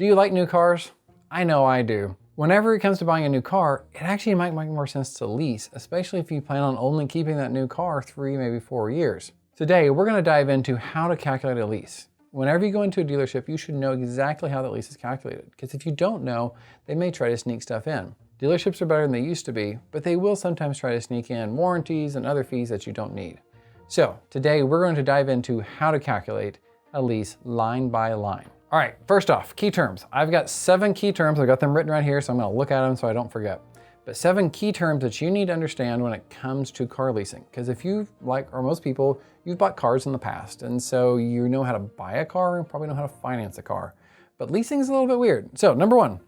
Do you like new cars? I know I do. Whenever it comes to buying a new car, it actually might make more sense to lease, especially if you plan on only keeping that new car 3, maybe 4 years. Today, we're gonna dive into how to calculate a lease. Whenever you go into a dealership, you should know exactly how that lease is calculated, because if you don't know, they may try to sneak stuff in. Dealerships are better than they used to be, but they will sometimes try to sneak in warranties and other fees that you don't need. So today, we're going to dive into how to calculate a lease line by line. All right, first off, key terms. I've got 7 key terms. I've got them written right here, so I'm gonna look at them so I don't forget. But 7 key terms that you need to understand when it comes to car leasing. Because if you, or most people, you've bought cars in the past, and so you know how to buy a car and probably know how to finance a car. But leasing is a little bit weird. So number 1,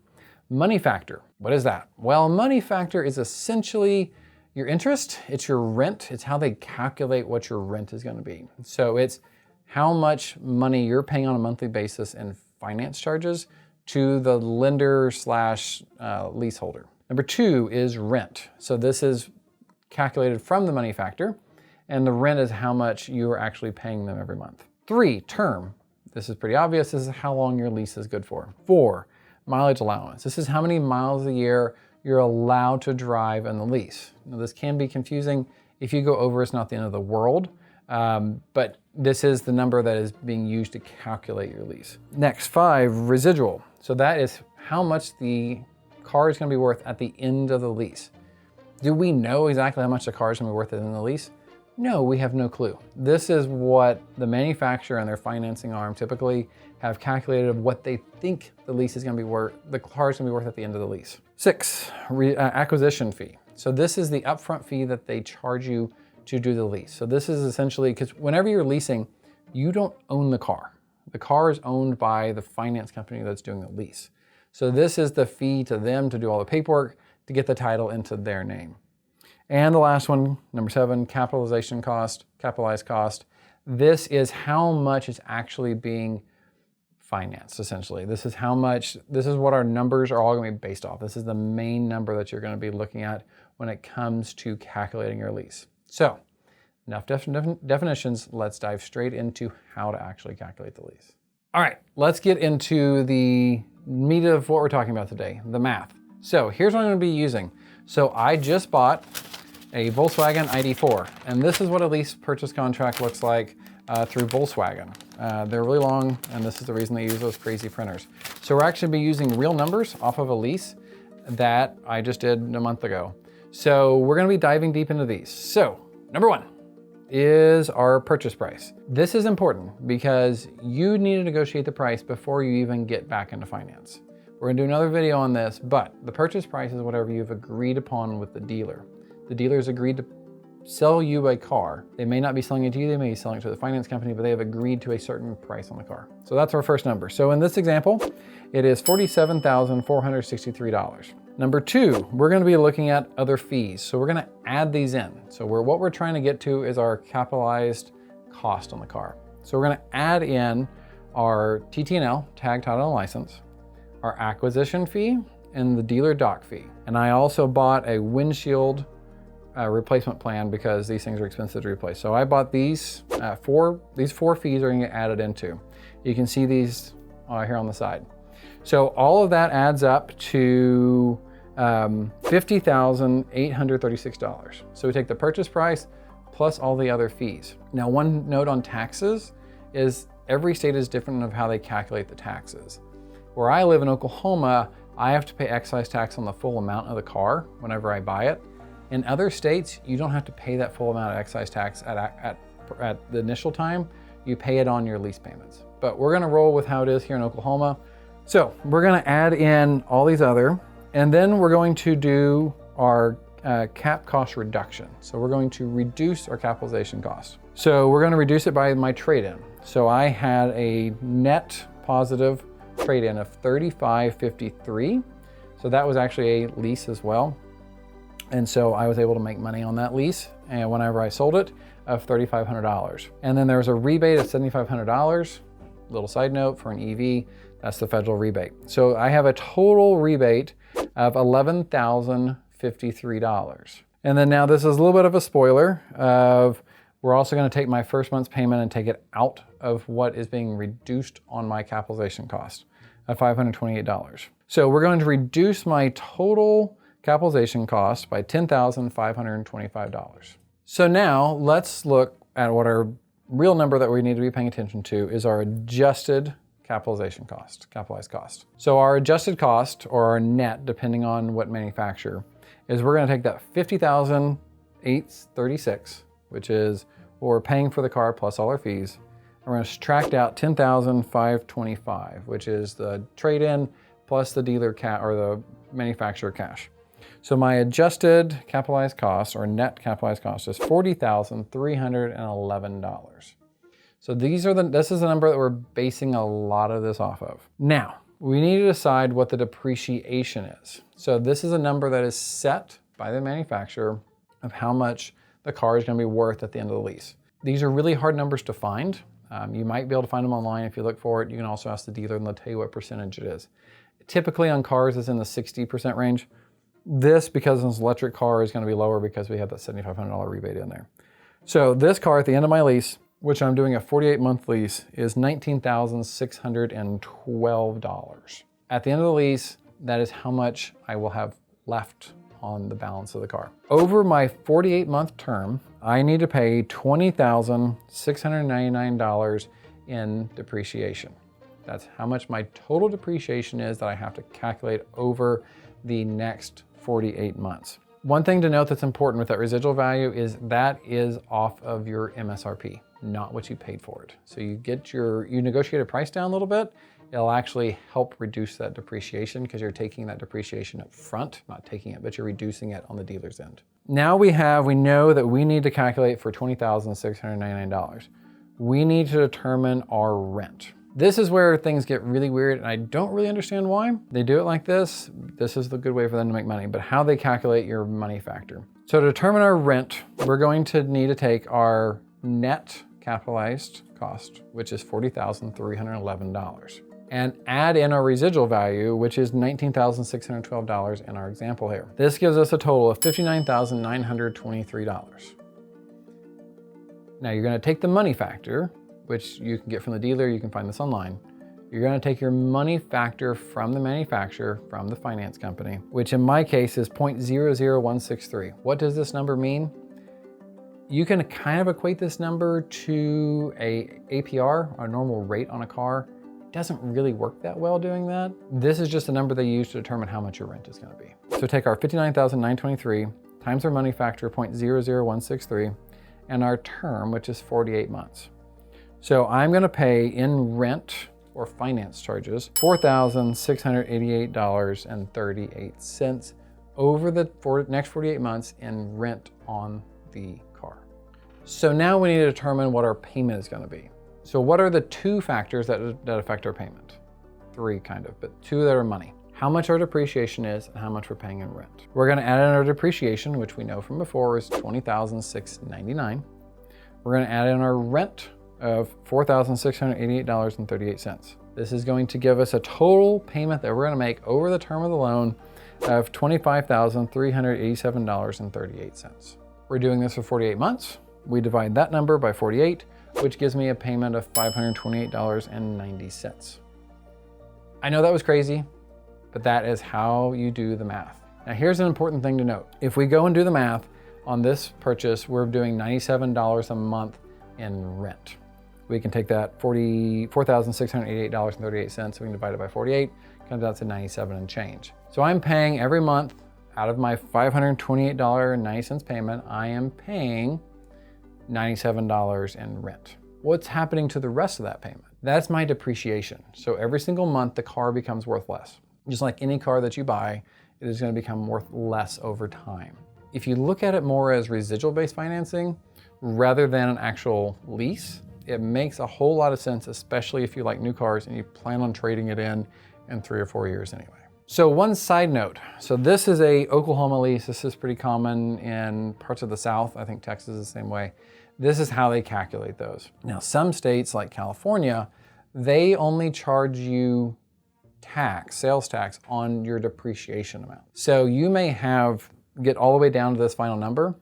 money factor. What is that? Well, money factor is essentially your interest, it's your rent, it's how they calculate what your rent is gonna be. So it's how much money you're paying on a monthly basis in finance charges to the lender slash leaseholder. Number 2 is rent. So this is calculated from the money factor, and the rent is how much you are actually paying them every month. 3, term. This is pretty obvious. This is how long your lease is good for. 4, mileage allowance. This is how many miles a year you're allowed to drive in the lease. Now, this can be confusing. If you go over, it's not the end of the world. But this is the number that is being used to calculate your lease. Next, 5, residual. So that is how much the car is going to be worth at the end of the lease. Do we know exactly how much the car is going to be worth at the end of the lease? No, we have no clue. This is what the manufacturer and their financing arm typically have calculated of what they think the lease is going to be worth, the car is going to be worth at the end of the lease. 6, acquisition fee. So this is the upfront fee that they charge you to do the lease. So this is essentially, because whenever you're leasing, you don't own the car. The car is owned by the finance company that's doing the lease. So this is the fee to them to do all the paperwork to get the title into their name. And the last one, number 7, capitalization cost, capitalized cost. This is how much is actually being financed, essentially. This is how much, this is what our numbers are all gonna be based off. This is the main number that you're gonna be looking at when it comes to calculating your lease. So, enough definitions, let's dive straight into how to actually calculate the lease. All right, let's get into the meat of what we're talking about today, the math. So here's what I'm gonna be using. So I just bought a Volkswagen ID4, and this is what a lease purchase contract looks like through Volkswagen. They're really long, and this is the reason they use those crazy printers. So we're actually be using real numbers off of a lease that I just did a month ago. So we're gonna be diving deep into these. So number 1 is our purchase price. This is important because you need to negotiate the price before you even get back into finance. We're gonna do another video on this, but the purchase price is whatever you've agreed upon with the dealer. The dealer's agreed to sell you a car. They may not be selling it to you, they may be selling it to the finance company, but they have agreed to a certain price on the car. So that's our first number. So in this example, it is $47,463. Number 2, we're gonna be looking at other fees. So we're gonna add these in. So what we're trying to get to is our capitalized cost on the car. So we're gonna add in our TT&L, tag, title, and license, our acquisition fee, and the dealer doc fee. And I also bought a windshield replacement plan because these things are expensive to replace. So I bought these 4 fees are gonna get added into. You can see these here on the side. So all of that adds up to $50,836. So we take the purchase price plus all the other fees. Now, one note on taxes is every state is different of how they calculate the taxes. Where I live in Oklahoma, I have to pay excise tax on the full amount of the car whenever I buy it. In other states, you don't have to pay that full amount of excise tax at the initial time. You pay it on your lease payments. But we're gonna roll with how it is here in Oklahoma. So we're gonna add in all these other, and then we're going to do our cap cost reduction. So we're going to reduce our capitalization cost. So we're gonna reduce it by my trade-in. So I had a net positive trade-in of $35.53. So that was actually a lease as well. And so I was able to make money on that lease, and whenever I sold it, of $3,500. And then there was a rebate of $7,500. Little side note, for an EV, that's the federal rebate. So I have a total rebate of $11,053. And then now this is a little bit of a spoiler of, we're also gonna take my first month's payment and take it out of what is being reduced on my capitalization cost. of $528. So we're going to reduce my total capitalization cost by $10,525. So now let's look at what our real number that we need to be paying attention to is our adjusted capitalization cost, capitalized cost. So our adjusted cost, or our net, depending on what manufacturer, is we're gonna take that $50,836, which is what we're paying for the car plus all our fees, and we're gonna subtract out $10,525, which is the trade-in plus the dealer or the manufacturer cash. So my adjusted capitalized cost, or net capitalized cost, is $40,311. So this is the number that we're basing a lot of this off of. Now, we need to decide what the depreciation is. So this is a number that is set by the manufacturer of how much the car is going to be worth at the end of the lease. These are really hard numbers to find. You might be able to find them online if you look for it. You can also ask the dealer and they'll tell you what percentage it is. Typically on cars, it's in the 60% range. This, because it's an electric car, is going to be lower because we have that $7,500 rebate in there. So this car at the end of my lease, which I'm doing a 48-month lease, is $19,612. At the end of the lease, that is how much I will have left on the balance of the car. Over my 48-month term, I need to pay $20,699 in depreciation. That's how much my total depreciation is that I have to calculate over the next 48 months. One thing to note that's important with that residual value is that is off of your MSRP, not what you paid for it. So you negotiate a price down a little bit, it'll actually help reduce that depreciation because you're taking that depreciation up front, not taking it, but you're reducing it on the dealer's end. Now we know that we need to calculate for $20,699. We need to determine our rent. This is where things get really weird, and I don't really understand why they do it like this. This is the good way for them to make money, but how they calculate your money factor. So to determine our rent, we're going to need to take our net capitalized cost, which is $40,311, and add in our residual value, which is $19,612 in our example here. This gives us a total of $59,923. Now you're gonna take the money factor, which you can get from the dealer, you can find this online. You're gonna take your money factor from the manufacturer, from the finance company, which in my case is 0.00163. What does this number mean? You can kind of equate this number to a APR, a normal rate on a car. It doesn't really work that well doing that. This is just a number they use to determine how much your rent is gonna be. So take our $59,923 times our money factor, 0.00163, and our term, which is 48 months. So I'm gonna pay in rent or finance charges $4,688.38 over the next 48 months in rent on the car. So now we need to determine what our payment is gonna be. So what are the two factors that affect our payment? Three kind of, but two that are money. How much our depreciation is and how much we're paying in rent. We're gonna add in our depreciation, which we know from before is $20,699. We're gonna add in our rent of $4,688.38. This is going to give us a total payment that we're gonna make over the term of the loan of $25,387.38. We're doing this for 48 months. We divide that number by 48, which gives me a payment of $528.90. I know that was crazy, but that is how you do the math. Now here's an important thing to note. If we go and do the math on this purchase, we're doing $97 a month in rent. We can take that $4,688.38, we can divide it by 48, comes out to 97 and change. So I'm paying every month out of my $528.90 payment, I am paying $97 in rent. What's happening to the rest of that payment? That's my depreciation. So every single month the car becomes worth less. Just like any car that you buy, it is going to become worth less over time. If you look at it more as residual-based financing rather than an actual lease, it makes a whole lot of sense, especially if you like new cars and you plan on trading it in 3 or 4 years anyway. So one side note, so this is a Oklahoma lease. This is pretty common in parts of the South. I think Texas is the same way. This is how they calculate those. Now, some states like California, they only charge you sales tax on your depreciation amount. So you may get all the way down to this final number,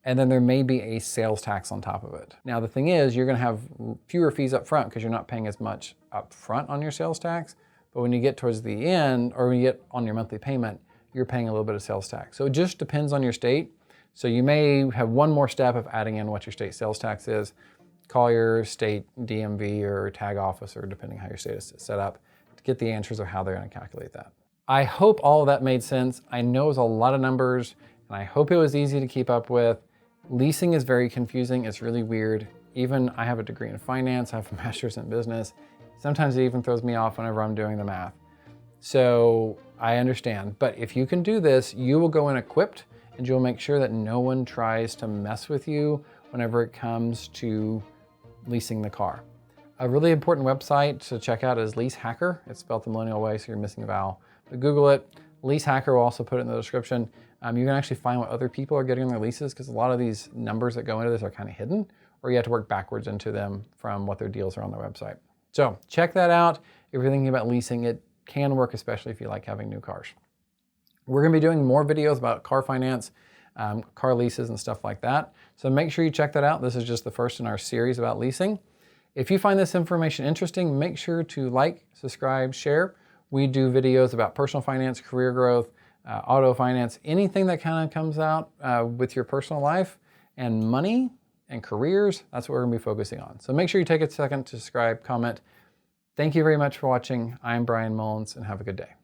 and then there may be a sales tax on top of it. Now the thing is, you're gonna have fewer fees up front because you're not paying as much up front on your sales tax, but when you get towards the end, or when you get on your monthly payment, you're paying a little bit of sales tax. So it just depends on your state. So you may have one more step of adding in what your state sales tax is. Call your state DMV or tag officer, depending how your state is set up, to get the answers of how they're going to calculate that. I hope all of that made sense. I know it's a lot of numbers, and I hope it was easy to keep up with. Leasing is very confusing. It's really weird. Even I have a degree in finance. I have a master's in business. Sometimes it even throws me off whenever I'm doing the math. So I understand. But if you can do this, you will go in equipped, and you'll make sure that no one tries to mess with you whenever it comes to leasing the car. A really important website to check out is Lease Hacker. It's spelled the millennial way, so you're missing a vowel. But Google it. Lease Hacker will also put it in the description. You can actually find what other people are getting on their leases, because a lot of these numbers that go into this are kind of hidden, or you have to work backwards into them from what their deals are on their website. So check that out. If you're thinking about leasing, it can work, especially if you like having new cars. We're going to be doing more videos about car finance, car leases and stuff like that. So make sure you check that out. This is just the first in our series about leasing. If you find this information interesting, make sure to like, subscribe, share. We do videos about personal finance, career growth, auto finance, anything that kind of comes out with your personal life and money and careers. That's what we're going to be focusing on. So make sure you take a second to subscribe, comment. Thank you very much for watching. I'm Brian Mullins, and have a good day.